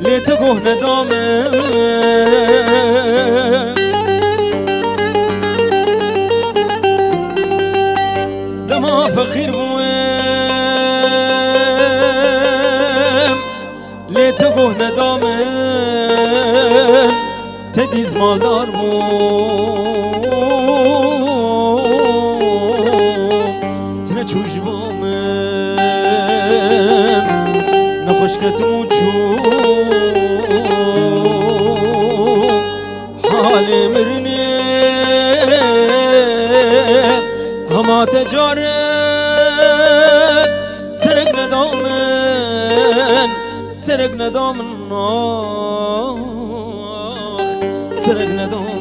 لتقوه ندامن دما فخير بوم لتقوه ندامن تدیز مالدار بوم تنه چوش بومم نخوش کتمو چوم حال مرنه هما تجارت سرق ندامن سرق ندامن سرق ندامن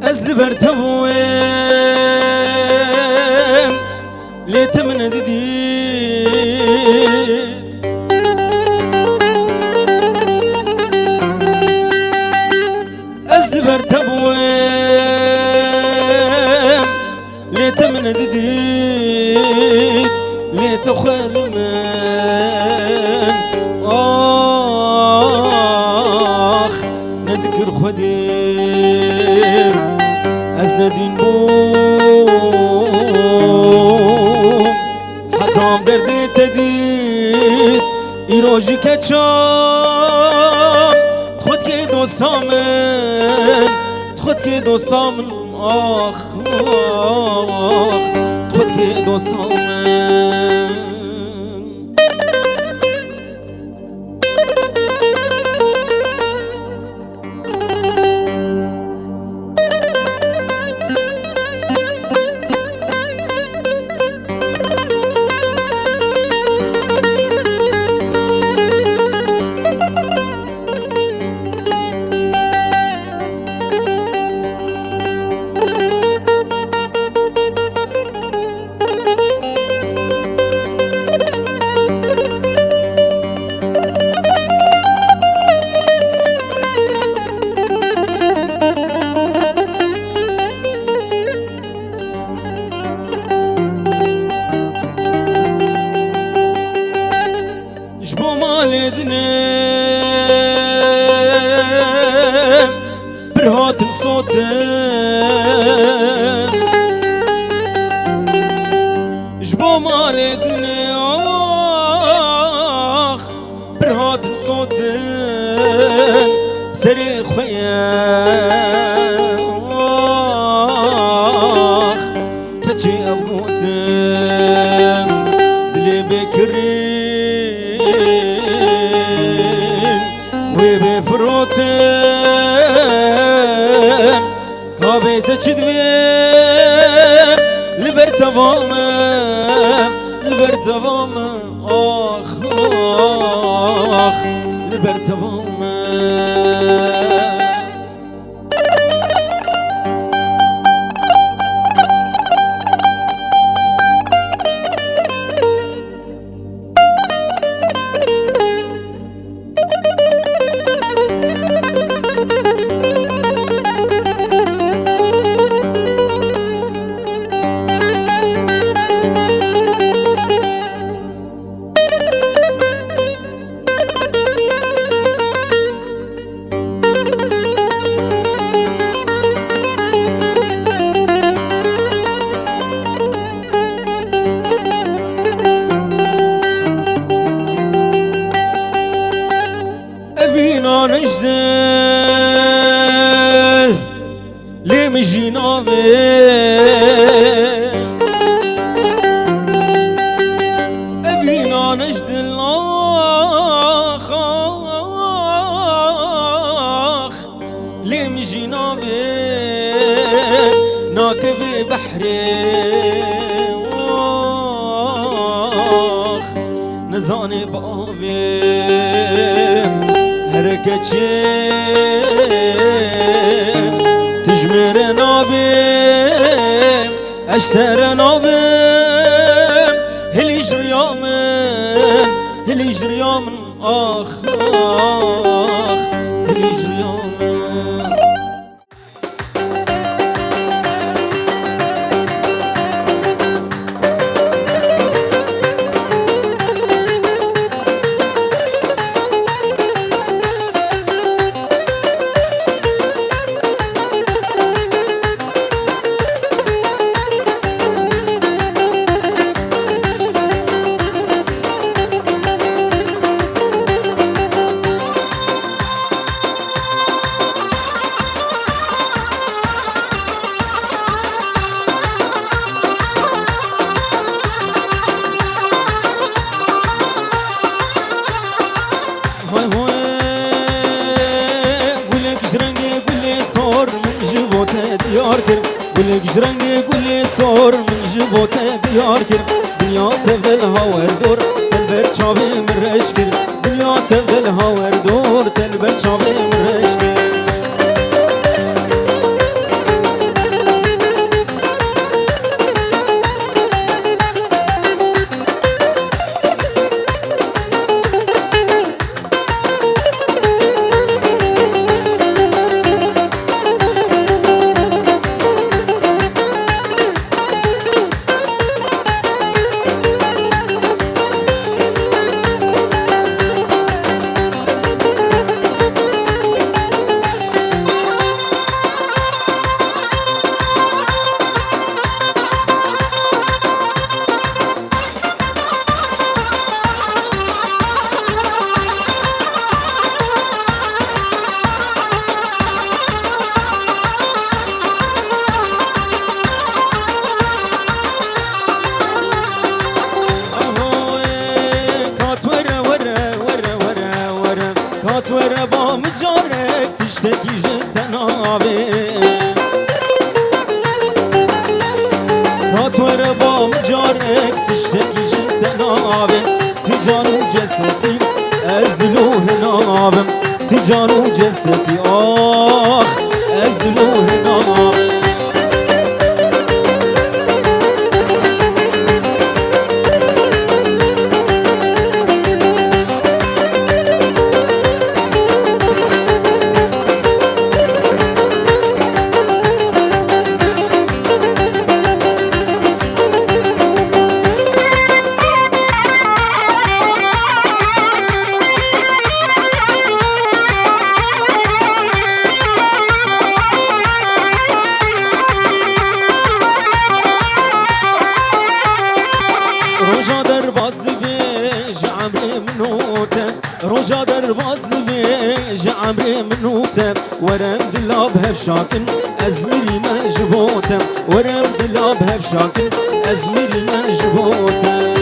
از لبرتوم لتمن ددي از لبرتوم لتمن ددي لتخل من نذكر خدي از ندین بوم حتام دردی تدید ایروژی کچام خود که دوستامن خود که دوستامن آخ آخ خود که دوستامن برهاتن صوتن جبو مالدني آخ برهاتن صوتن سري خويا آخ تجي أفقوتن دلي بكرين وبفروتن كابيت تشدبين لبرتفام آخ آخ لبرتفام لي مجينابي أبينا نجد الأخ لي مجينابي ناكب بحري نزاني بابي هركتشي تجمر نابي اشتر نابي هلي جريامن هلي جريامن اخ هلي جريامن صور من جبوته ديار كرم قولك جرنگي قولي صور من جبوته ديار كرم دنيا تفضل هاور دور تلبر چاوي من رش كرم دنيا تفضل هاور دور تلبر چاوي من رش كرم ورا با مجارك تشتكي جتنابي كات ورا با مجارك تشتكي جتنابي تجانو جسدي ازدلو هنابم تجانو جسدي اخ ازدلو هنابم روجا در باز بیج عمری منوته روجا در باز بیج عمری منوته ورم دلاب هب شاکن ازمری مجبوته ورم دلاب هب شاکن ازمری مجبوته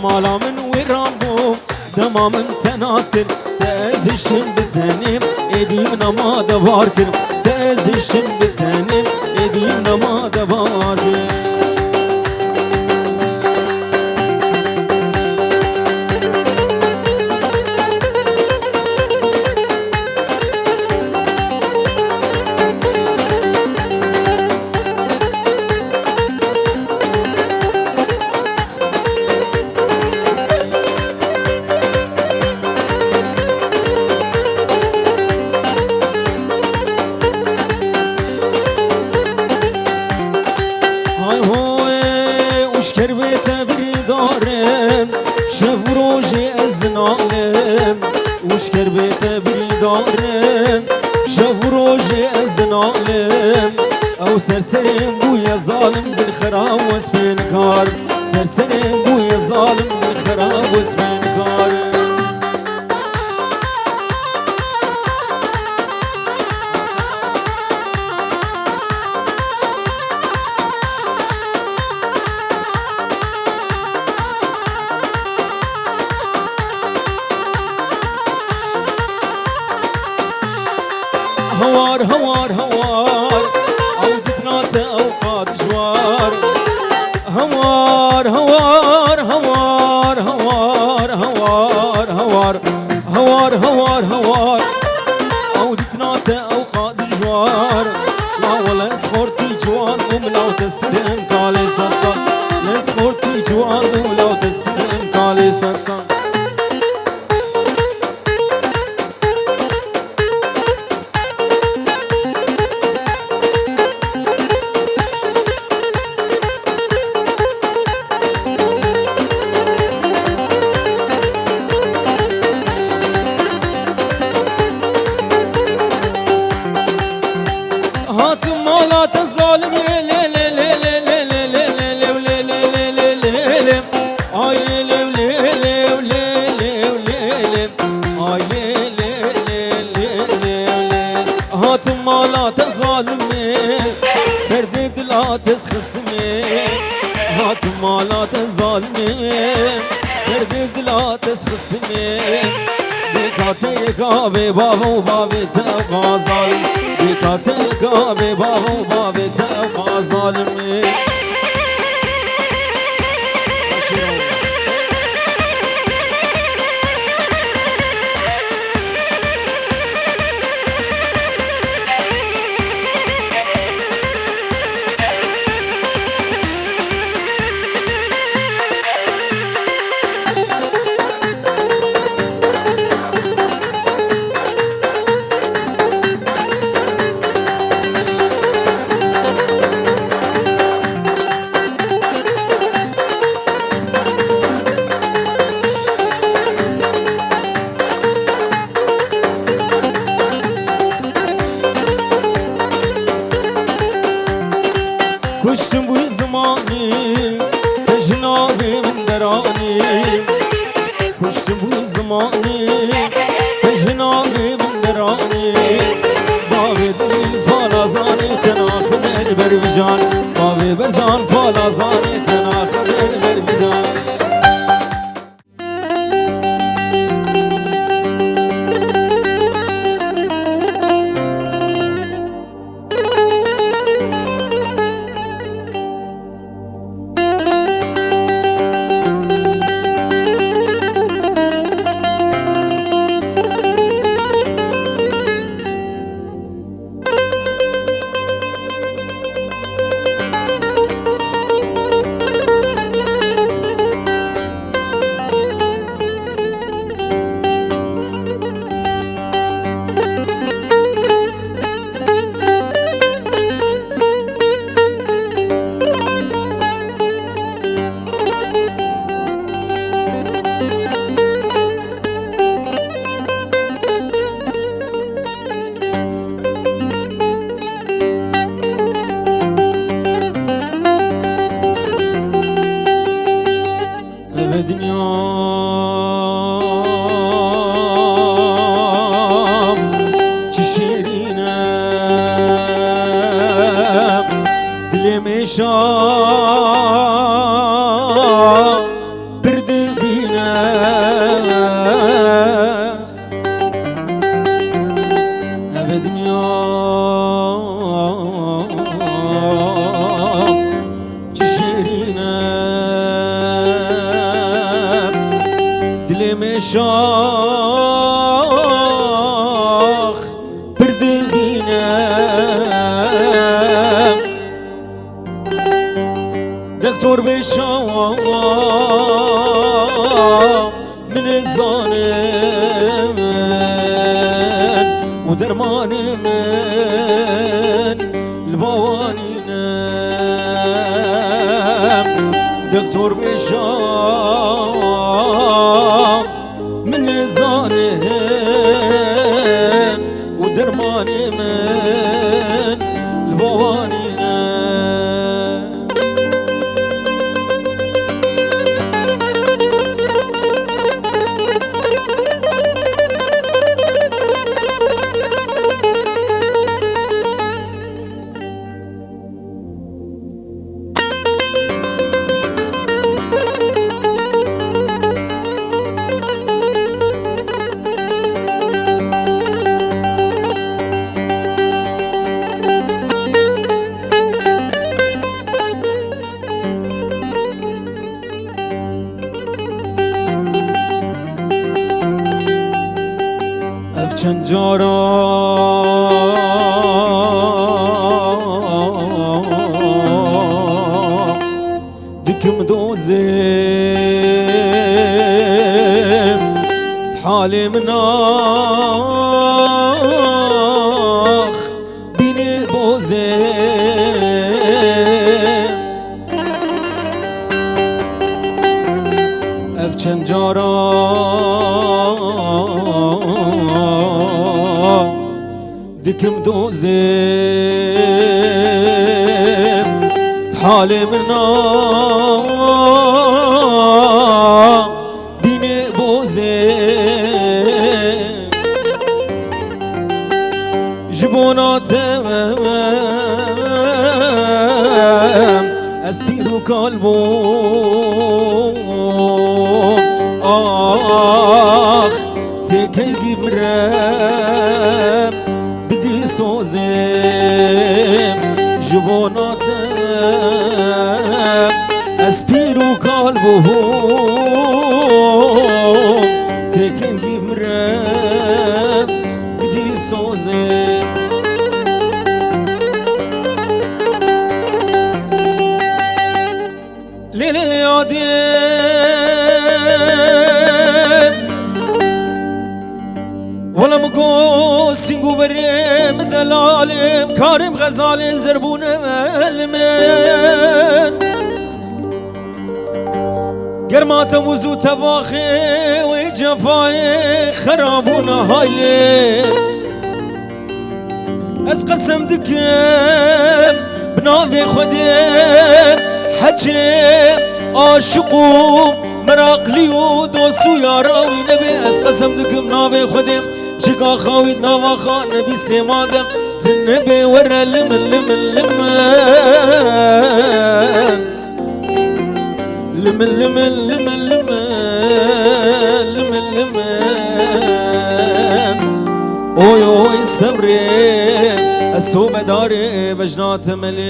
مالا من ورامو دما من تناسكر تازشن بتنم اديم نما دباركر تازشن بتنم اديم نما دباركر شف روجي ازدن عالم وشكر بيت بريدارم شف روجي ازدن عالم او سرسرم بويا ظالم بالخراب واسبين كار سرسرم بويا ظالم بالخراب واسبين كار هوار هوار هوار عودتنا تأوقات جوار هوار هوار هوار هوار هوار هوار هوار هوار هوار عودتنا تأوقات جوار لا ولا سخورت في جوان وملاو تسكرم كالي سرسان لا سخورت في جوان وملاو تسكرم كالي سرسان مالات الظالم لي لي لي لي لي لي لي لي لي لي لي اي لي لي لي لي لي اي لي لي لي هات مالات الظالم درد دل تسخصمي هات مالات الظالم درد دل تسخصمي ديكاتيكا ببابا وبابي تبقى ظالم ديكاتيكا ببابا وبابي تبقى ظالم كشتم بوي زماني تجنابي من دراني كشتم بوي زماني تجنابي من دراني بابي دليل فالازاني تناخد البربجان بابي برزان فالازاني تناخد البربجان برد بينا دنيا تشيرينا دلي مشاخ برد بينا دكتور بشام من الظالم ودرمان من البوانين دكتور بشام زانم ودرماني من البوانينا چند جارا دکم دوزم حالي مناخ بيني بوزم اف چند جارا دكم دوزم حالي منا بيني بوزم جبوناتم اسبيرو قلبو آخ تكل جمرم بدي سوزم جبوناتم اسبيرو قلبو تكل جمرم بدي سوزم ليل اليادين ولا مقو سنگو بريم دلالم كارم غزال زربون المن گرمات وزو تواخي وجفاي خرابون هايلي از قسم دكم بناوي خودم حجم عاشقو مراقلی و دوستو یاراوی نبی از قسم دکم ناوی خودم چکا خواهی ناوا خواه نبی سلیمادم تنبی ور لمن لمن لمن لمن لمن لمن لمن لمن لمن اوی اوی صبری از تو بداری بجنات ملی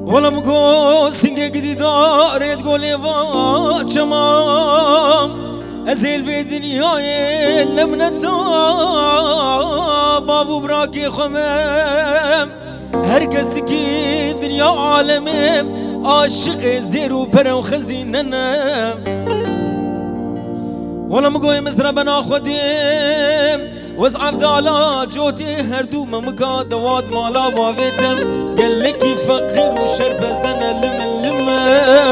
ولم قو سنگه گدی دارد گلی و چمام ازیل به دنیای لمنتا بابو براکی خمم هر کسی که دنیا عالمم عاشق زیرو پرم خزیننم ولم قوي مزرعة بنا خديم وزعف دالا جوتي هردو ممكا دواد مالا بافيتم قال لك فقير وشرب زنا لمن لمن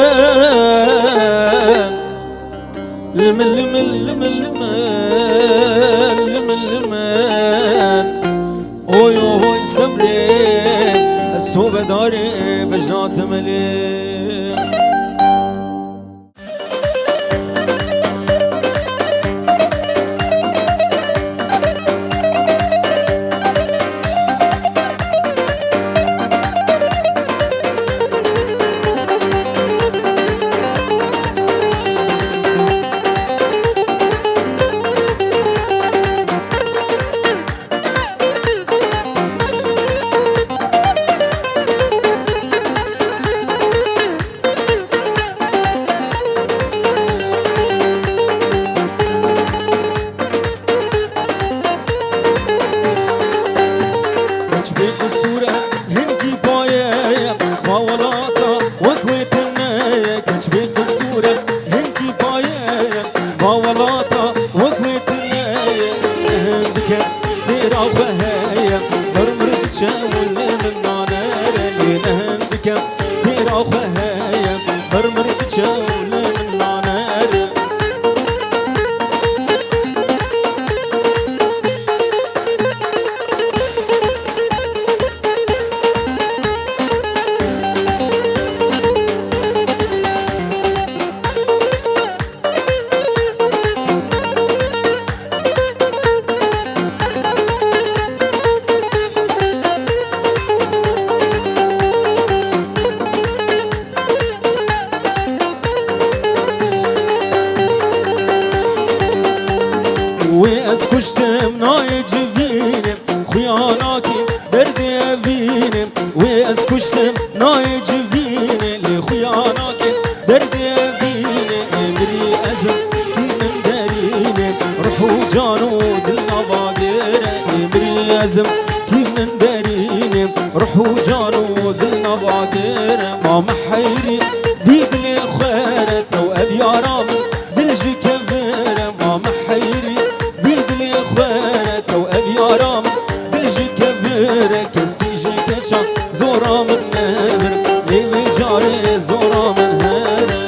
لمن لمن لمن لمن لمن لمن اوي اوي صبري الصوبة داري بجنات ملي ويس كشتم ناي جفينم خياناكي دردي أبينم ويس كشتم ناي جفينم لخياناكي دردي أبينم امري أزم كي من دارينم روحو جانو دلنا باقيرة امري أزم كي من دارينم روحو جانو دلنا باقيرة ما محيري ديد لي خيرة وأبي رامن دلجي كفيرة ما محيري يارام دلجي كبير كسيجي كشا زورا من نبر ليبي جاري زورا من هنا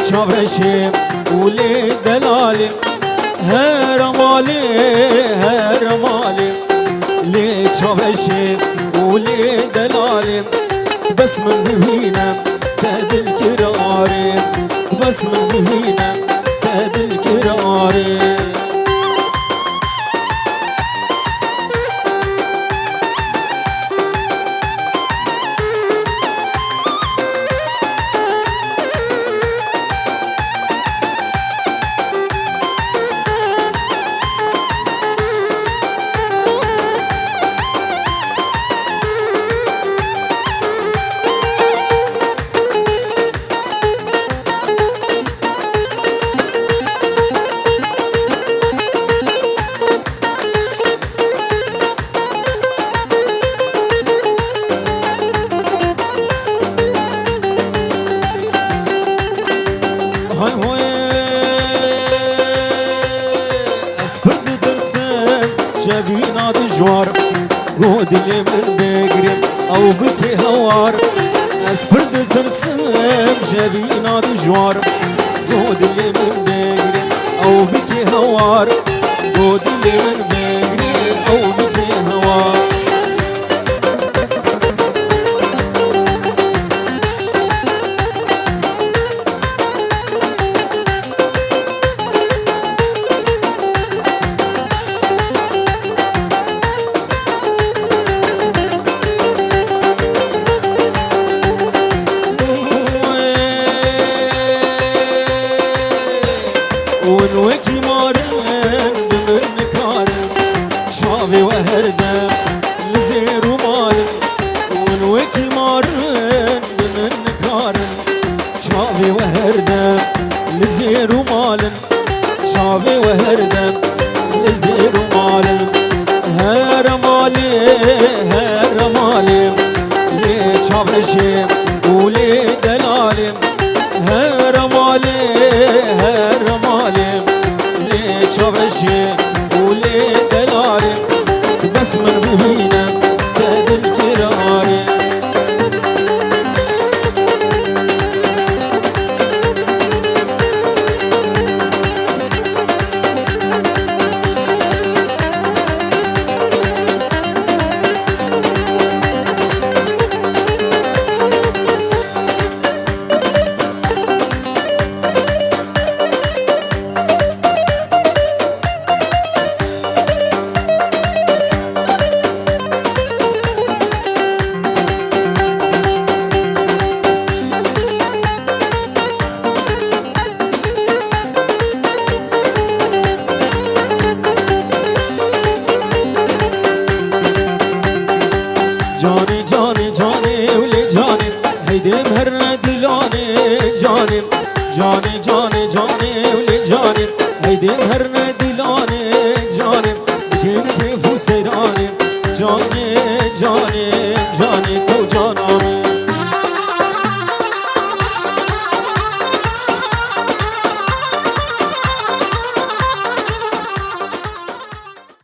شابرشيم ولي دلالي هرمالي هرمالي لي شابرشيم ولي دلالي بس من بهينا تهد الكراري بس من بهينا تهد الكراري جبينا دجوار قود اللي من بقرب او بكي هوار اسبرد ترسم جبينا دجوار قود اللي من بقرب او بكي هوار قود اللي من بقرب او بكي هوار çavrışim uli delalim her malim li çavrışim uli delalim bes min bibinem tedil kirarim جاني جاني جاني ولي جاني هيدي مهر دلاني جاني جاني جاني جاني ولي جاني هيدي مهر دلاني